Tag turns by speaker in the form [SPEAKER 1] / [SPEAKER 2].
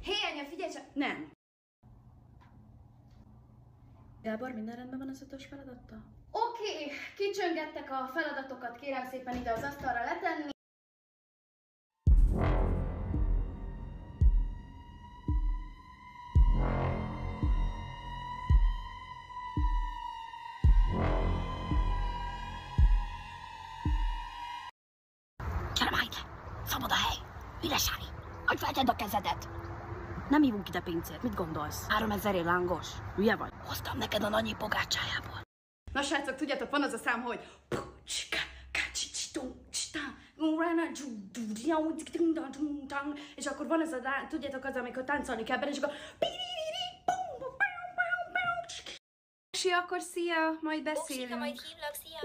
[SPEAKER 1] Hé, anya, figyelj csak!
[SPEAKER 2] Nem. Gábor, minden rendben van az 5-ös feladattal?
[SPEAKER 1] Oké, kicsöngettek a feladatokat, kérem szépen ide az asztalra letenni.
[SPEAKER 3] Gyere már ide! Szabad a hely! Üres állj! Hogy feltedd a kezedet!
[SPEAKER 2] Nem hívunk ide pincért, mit gondolsz?
[SPEAKER 3] 3000 lángos.
[SPEAKER 2] Hülye vagy?
[SPEAKER 3] Hoztam neked a Nanyi pogácsájából.
[SPEAKER 1] Na srácok, tudjátok, van az a szám, hogy és akkor van ez a, tudjátok, az, amikor táncolni kell benne, és akkor akkor szia, majd beszélünk.
[SPEAKER 3] Majd hívlak, szia!